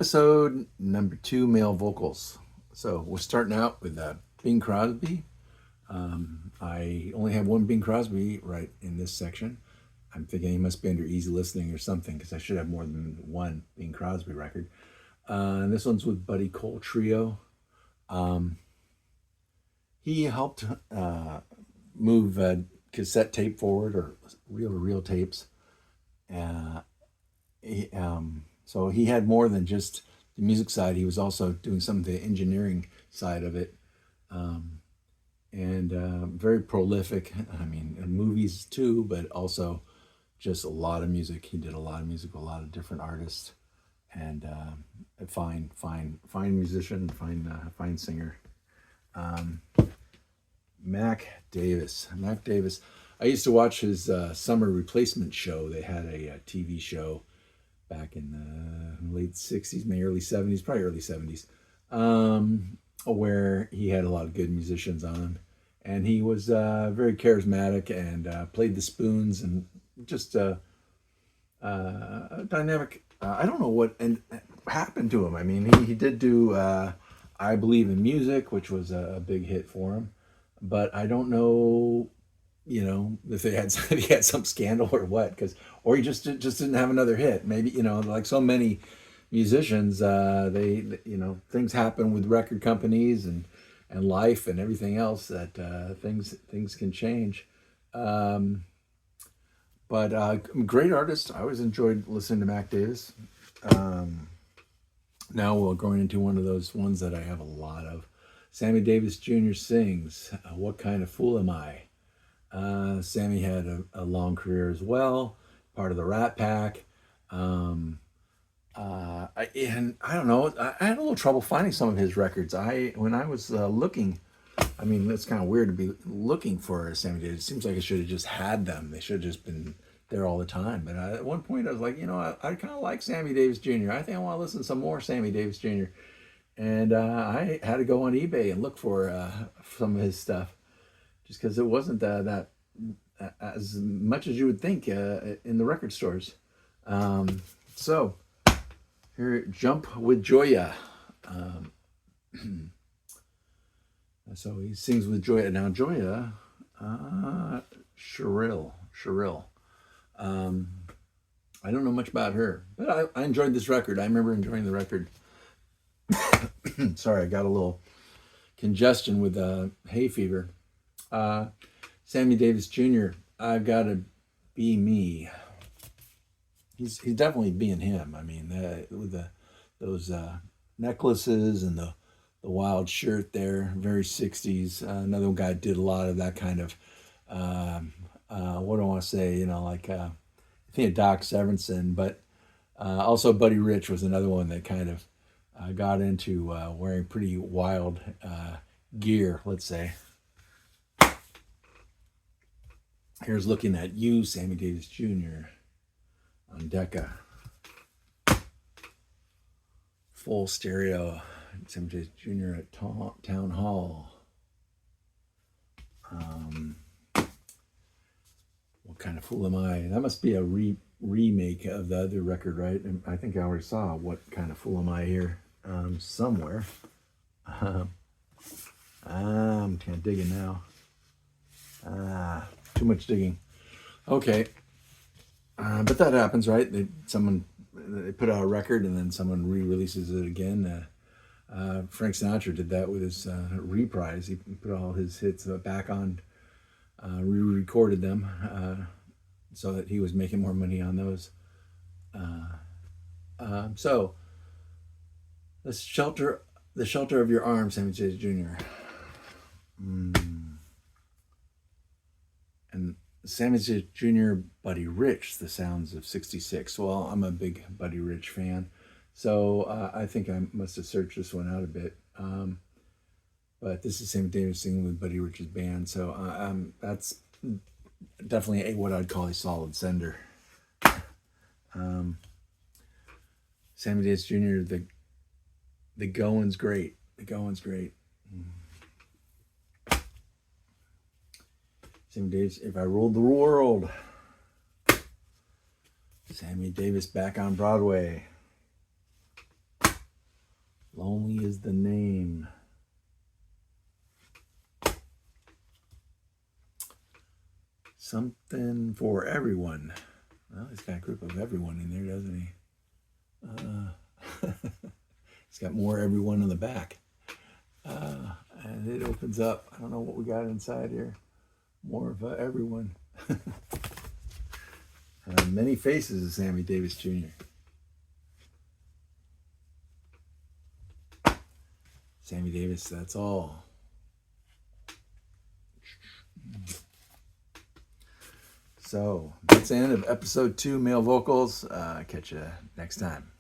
episode number 2, male vocals. So we're starting out with Bing Crosby. I only have one Bing Crosby right in this section. I'm thinking he must be under easy listening or something because I should have more than one Bing Crosby record. And this one's with Buddy Cole Trio. He helped move cassette tape forward, or reel-to-reel tapes. So he had more than just the music side. He was also doing some of the engineering side of it. And very prolific. I mean, in movies too, but also just a lot of music. He did a lot of music with a lot of different artists, and a fine musician, fine singer. Mac Davis. I used to watch his summer replacement show. They had a TV show back in the late 60s, maybe early 70s, probably early 70s, where he had a lot of good musicians on. And he was very charismatic and played the spoons and just dynamic. I don't know what happened to him. I mean, he did do I Believe in Music, which was a big hit for him. But I don't know, if he had some scandal or what, or he just didn't have another hit. Maybe, like so many musicians, they things happen with record companies and life and everything else that things can change. But great artist. I always enjoyed listening to Mac Davis. Now we're going into one of those ones that I have a lot of. Sammy Davis Jr. sings What Kind of Fool Am I? Sammy had a long career as well, part of the Rat Pack. And I don't know, I had a little trouble finding some of his records. When I was looking, I mean, it's kind of weird to be looking for Sammy Davis. It seems like I should have just had them. They should have just been there all the time. But at one point I was like, I kind of like Sammy Davis Jr. I think I want to listen to some more Sammy Davis Jr. And I had to go on eBay and look for some of his stuff, just because it wasn't that as much as you would think in the record stores. So here, Jump with Joya. So he sings with Joya. Now Joya, Cheryl. I don't know much about her, but I enjoyed this record. I remember enjoying the record. Sorry, I got a little congestion with hay fever. Sammy Davis Jr. I've got to be me. He's definitely being him. I mean, with those necklaces and the wild shirt there, very 60s. Another guy did a lot of that kind of, what do I want to say, I think of Doc Severinsen, but also Buddy Rich was another one that kind of got into wearing pretty wild gear, let's say. Here's Looking at You, Sammy Davis Jr. on Decca. Full stereo, Sammy Davis Jr. at Town Hall. What Kind of Fool Am I? That must be a remake of the other record, right? And I think I already saw What Kind of Fool Am I here somewhere. I'm kind of digging now. Too much digging. Okay. But that happens, right? They put out a record and then someone re-releases it again. Frank Sinatra did that with his Reprise. He put all his hits back on, re-recorded them so that he was making more money on those. So, the shelter of your arms, Sammy Davis Jr. And Sammy Davis Jr., Buddy Rich, The Sounds of 66. Well, I'm a big Buddy Rich fan, so I think I must have searched this one out a bit. But this is Sammy Davis singing with Buddy Rich's band, so that's definitely what I'd call a solid sender. Sammy Davis Jr., the going's great. Sammy Davis, If I Ruled the World. Sammy Davis back on Broadway. is the name? Something for everyone. Well, he's got a group of everyone in there, doesn't he? He's got more everyone on the back. And it opens up. I don't know what we got inside here. More of everyone. Many faces of Sammy Davis Jr. Sammy Davis, that's all. So that's the end of episode 2, Male Vocals. Catch you next time.